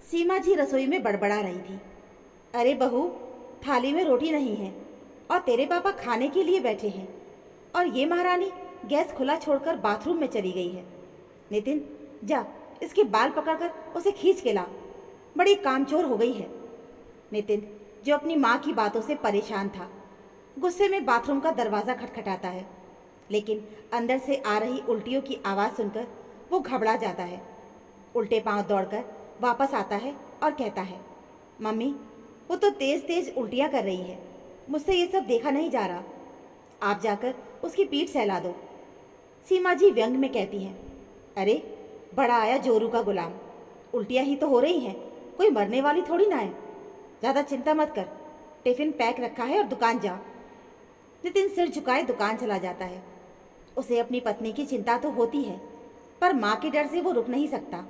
सीमा जी रसोई में बड़बड़ा रही थी। अरे बहू, थाली में रोटी नहीं है और तेरे पापा खाने के लिए बैठे हैं, और ये महारानी गैस खुला छोड़कर बाथरूम में चली गई है। नितिन, जा इसके बाल पकड़कर उसे खींच के ला, बड़ी कामचोर हो गई है। नितिन, जो अपनी माँ की बातों से परेशान था, गुस्से में बाथरूम का दरवाज़ा खटखटाता है, लेकिन अंदर से आ रही उल्टियों की आवाज़ सुनकर वो घबरा जाता है। उल्टे पांव दौड़कर वापस आता है और कहता है, मम्मी, वो तो तेज़ तेज़ उल्टियाँ कर रही है, मुझसे ये सब देखा नहीं जा रहा। आप जाकर उसकी पीठ सहला दो। सीमा जी व्यंग में कहती हैं, अरे बड़ा आया जोरू का गुलाम, उल्टियाँ ही तो हो रही हैं, कोई मरने वाली थोड़ी ना है। ज़्यादा चिंता मत कर, टिफ़िन पैक रखा है और दुकान जा। नितिन सिर झुकाए दुकान चला जाता है। उसे अपनी पत्नी की चिंता तो होती है, पर माँ के डर से वो रुक नहीं सकता।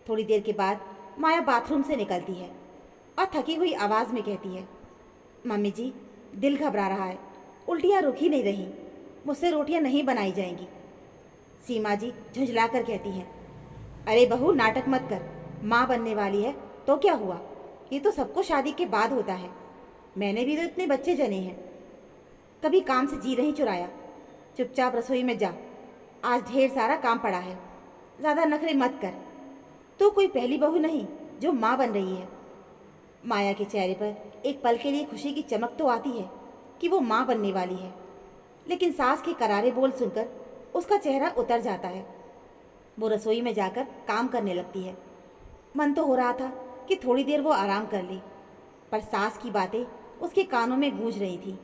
थोड़ी देर के बाद माया बाथरूम से निकलती है और थकी हुई आवाज़ में कहती है, मम्मी जी, दिल घबरा रहा है, उल्टियाँ रुक ही नहीं रही, मुझसे रोटियाँ नहीं बनाई जाएंगी। सीमा जी झुंझला कर कहती हैं, अरे बहू, नाटक मत कर, माँ बनने वाली है तो क्या हुआ, ये तो सबको शादी के बाद होता है। मैंने भी तो इतने बच्चे जने हैं, कभी काम से जी नहीं चुराया। चुपचाप रसोई में जा, आज ढेर सारा काम पड़ा है, ज़्यादा नखरे मत कर। तो कोई पहली बहू नहीं जो माँ बन रही है। माया के चेहरे पर एक पल के लिए खुशी की चमक तो आती है कि वो माँ बनने वाली है, लेकिन सास के करारे बोल सुनकर उसका चेहरा उतर जाता है। वो रसोई में जाकर काम करने लगती है। मन तो हो रहा था कि थोड़ी देर वो आराम कर ले, पर सास की बातें उसके कानों में गूंज रही थी।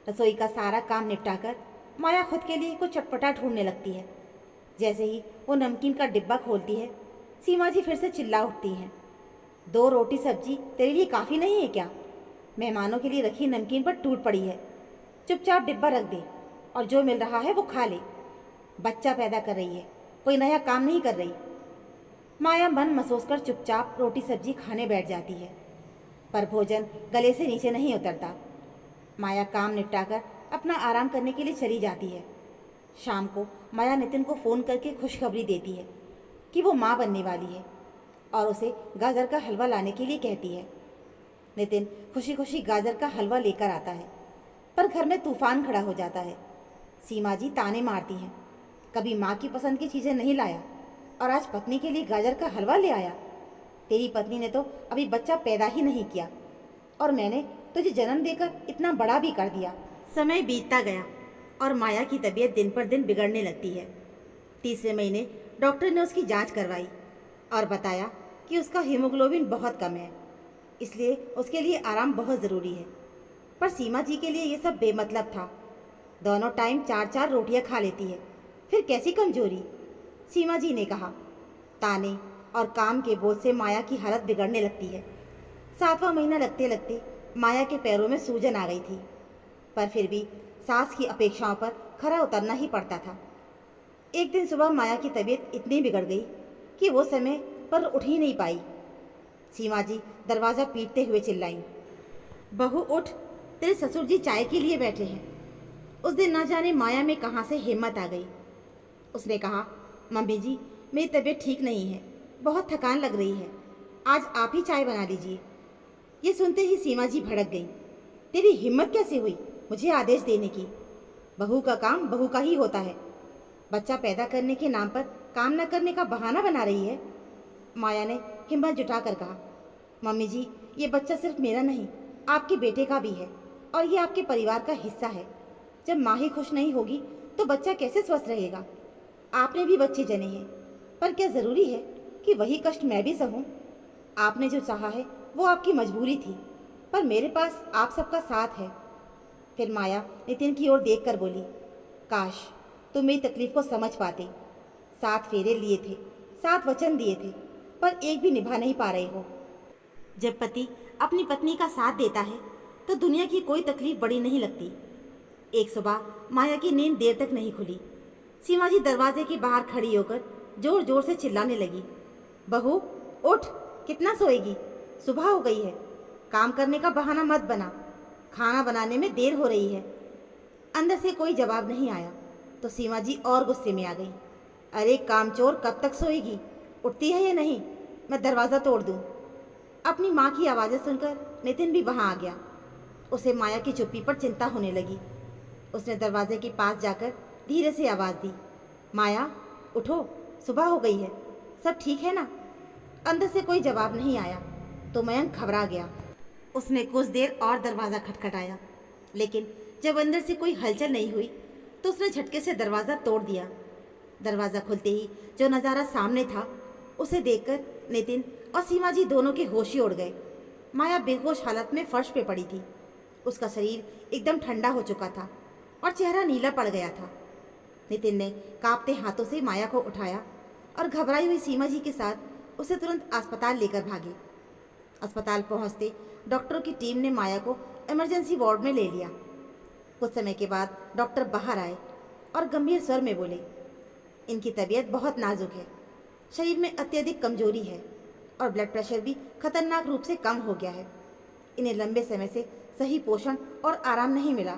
रसोई का सारा काम निपटाकर माया खुद के लिए कुछ चटपटा ढूंढने लगती है। जैसे ही वो नमकीन का डिब्बा खोलती है, सीमा जी फिर से चिल्ला उठती हैं, 2 रोटी सब्जी तेरे लिए काफ़ी नहीं है क्या? मेहमानों के लिए रखी नमकीन पर टूट पड़ी है, चुपचाप डिब्बा रख दे और जो मिल रहा है वो खा ले। बच्चा पैदा कर रही है, कोई नया काम नहीं कर रही। माया मन मसोस कर चुपचाप रोटी सब्जी खाने बैठ जाती है, पर भोजन गले से नीचे नहीं उतरता। माया काम निपटाकर अपना आराम करने के लिए चली जाती है। शाम को माया नितिन को फ़ोन करके खुशखबरी देती है कि वो माँ बनने वाली है और उसे गाजर का हलवा लाने के लिए कहती है। नितिन खुशी खुशी गाजर का हलवा लेकर आता है, पर घर में तूफान खड़ा हो जाता है। सीमा जी ताने मारती हैं, कभी माँ की पसंद की चीज़ें नहीं लाया और आज पत्नी के लिए गाजर का हलवा ले आया। तेरी पत्नी ने तो अभी बच्चा पैदा ही नहीं किया और मैंने तुझे जन्म देकर इतना बड़ा भी कर दिया। समय बीतता गया और माया की तबीयत दिन पर दिन बिगड़ने लगती है। तीसरे महीने डॉक्टर ने उसकी जांच करवाई और बताया कि उसका हीमोग्लोबिन बहुत कम है, इसलिए उसके लिए आराम बहुत ज़रूरी है। पर सीमा जी के लिए ये सब बेमतलब था। दोनों टाइम 4-4 रोटियां खा लेती है, फिर कैसी कमजोरी? सीमा जी ने कहा। ताने और काम के बोझ से माया की हालत बिगड़ने लगती है। 7वां महीना लगते लगते माया के पैरों में सूजन आ गई थी, पर फिर भी सास की अपेक्षाओं पर खरा उतरना ही पड़ता था। एक दिन सुबह माया की तबीयत इतनी बिगड़ गई कि वो समय पर उठ ही नहीं पाई। सीमा जी दरवाज़ा पीटते हुए चिल्लाई, बहू उठ, तेरे ससुर जी चाय के लिए बैठे हैं। उस दिन ना जाने माया में कहाँ से हिम्मत आ गई। उसने कहा, मम्मी जी, मेरी तबीयत ठीक नहीं है, बहुत थकान लग रही है, आज आप ही चाय बना लीजिए। ये सुनते ही सीमा जी भड़क गई, तेरी हिम्मत कैसे हुई मुझे आदेश देने की? बहू का काम बहू का ही होता है, बच्चा पैदा करने के नाम पर काम न करने का बहाना बना रही है। माया ने हिम्मत जुटाकर कहा, मम्मी जी, ये बच्चा सिर्फ मेरा नहीं, आपके बेटे का भी है और ये आपके परिवार का हिस्सा है। जब माँ ही खुश नहीं होगी तो बच्चा कैसे स्वस्थ रहेगा? आपने भी बच्चे जने हैं, पर क्या ज़रूरी है कि वही कष्ट मैं भी सहूँ? आपने जो चाहा है वो आपकी मजबूरी थी, पर मेरे पास आप सबका साथ है। फिर माया नितिन की ओर देखकर बोली, काश तुम मेरी तकलीफ को समझ पाते। 7 फेरे लिए थे, 7 वचन दिए थे, पर एक भी निभा नहीं पा रहे हो। जब पति अपनी पत्नी का साथ देता है तो दुनिया की कोई तकलीफ बड़ी नहीं लगती। एक सुबह माया की नींद देर तक नहीं खुली। सीमा जी दरवाजे के बाहर खड़ी होकर जोर जोर से चिल्लाने लगी, बहू उठ, कितना सोएगी? सुबह हो गई है, काम करने का बहाना मत बना, खाना बनाने में देर हो रही है। अंदर से कोई जवाब नहीं आया तो सीमा जी और गुस्से में आ गई, अरे कामचोर, कब तक सोएगी? उठती है या नहीं? मैं दरवाज़ा तोड़ दूँ। अपनी माँ की आवाज़ें सुनकर नितिन भी वहाँ आ गया। उसे माया की चुप्पी पर चिंता होने लगी। उसने दरवाजे के पास जाकर धीरे से आवाज़ दी, माया उठो, सुबह हो गई है, सब ठीक है ना? अंदर से कोई जवाब नहीं आया तो मयंक घबरा गया। उसने कुछ देर और दरवाज़ा खटखटाया, लेकिन जब अंदर से कोई हलचल नहीं हुई तो उसने झटके से दरवाज़ा तोड़ दिया। दरवाज़ा खुलते ही जो नज़ारा सामने था उसे देखकर नितिन और सीमा जी दोनों के होश ही उड़ गए। माया बेहोश हालत में फर्श पे पड़ी थी। उसका शरीर एकदम ठंडा हो चुका था और चेहरा नीला पड़ गया था। नितिन ने कांपते हाथों से माया को उठाया और घबराई हुई सीमा जी के साथ उसे तुरंत अस्पताल लेकर भागे। अस्पताल पहुंचते डॉक्टरों की टीम ने माया को इमरजेंसी वार्ड में ले लिया। कुछ समय के बाद डॉक्टर बाहर आए और गंभीर स्वर में बोले, इनकी तबीयत बहुत नाजुक है, शरीर में अत्यधिक कमजोरी है और ब्लड प्रेशर भी खतरनाक रूप से कम हो गया है। इन्हें लंबे समय से सही पोषण और आराम नहीं मिला,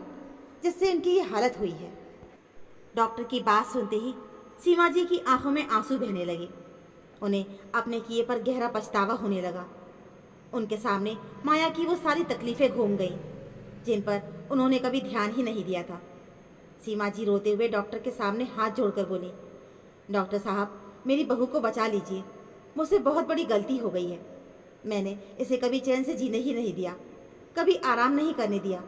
जिससे इनकी ये हालत हुई है। डॉक्टर की बात सुनते ही सीमा जी की आंखों में आंसू बहने लगे। उन्हें अपने किए पर गहरा पछतावा होने लगा। उनके सामने माया की वो सारी तकलीफ़ें घूम गईं जिन पर उन्होंने कभी ध्यान ही नहीं दिया था। सीमा जी रोते हुए डॉक्टर के सामने हाथ जोड़कर बोली, डॉक्टर साहब, मेरी बहू को बचा लीजिए, मुझसे बहुत बड़ी गलती हो गई है। मैंने इसे कभी चैन से जीने ही नहीं दिया, कभी आराम नहीं करने दिया,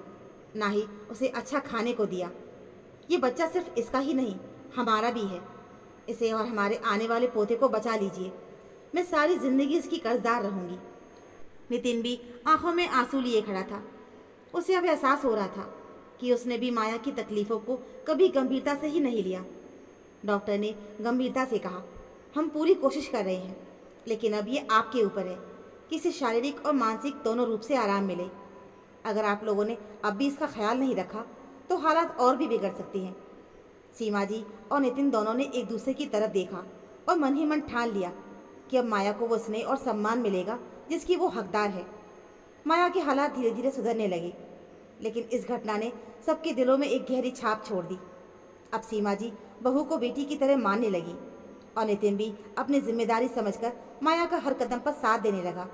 ना ही उसे अच्छा खाने को दिया। ये बच्चा सिर्फ इसका ही नहीं, हमारा भी है। इसे और हमारे आने वाले पोते को बचा लीजिए, मैं सारी ज़िंदगी इसकी कर्जदार रहूँगी। नितिन भी आंखों में आंसू लिए खड़ा था। उसे अब एहसास हो रहा था कि उसने भी माया की तकलीफ़ों को कभी गंभीरता से ही नहीं लिया। डॉक्टर ने गंभीरता से कहा, हम पूरी कोशिश कर रहे हैं, लेकिन अब ये आपके ऊपर है कि इसे शारीरिक और मानसिक दोनों रूप से आराम मिले। अगर आप लोगों ने अब भी इसका ख्याल नहीं रखा तो हालात और भी बिगड़ सकती हैं। सीमा जी और नितिन दोनों ने एक दूसरे की तरफ देखा और मन ही मन ठान लिया कि अब माया को वो स्नेह और सम्मान मिलेगा जिसकी वो हकदार है। माया के हालात धीरे धीरे सुधरने लगे, लेकिन इस घटना ने सबके दिलों में एक गहरी छाप छोड़ दी। अब सीमा जी बहू को बेटी की तरह मानने लगी और नितिन भी अपनी जिम्मेदारी समझकर माया का हर कदम पर साथ देने लगा।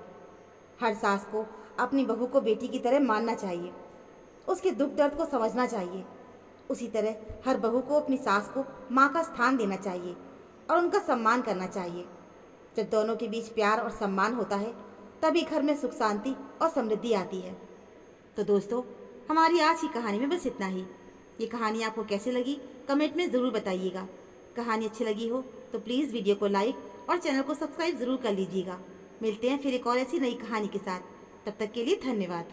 हर सास को अपनी बहू को बेटी की तरह मानना चाहिए, उसके दुख दर्द को समझना चाहिए। उसी तरह हर बहू को अपनी सास को माँ का स्थान देना चाहिए और उनका सम्मान करना चाहिए। जब दोनों के बीच प्यार और सम्मान होता है तभी घर में सुख शांति और समृद्धि आती है। तो दोस्तों, हमारी आज की कहानी में बस इतना ही। ये कहानी आपको कैसे लगी कमेंट में ज़रूर बताइएगा। कहानी अच्छी लगी हो तो प्लीज़ वीडियो को लाइक और चैनल को सब्सक्राइब ज़रूर कर लीजिएगा। मिलते हैं फिर एक और ऐसी नई कहानी के साथ। तब तक के लिए धन्यवाद।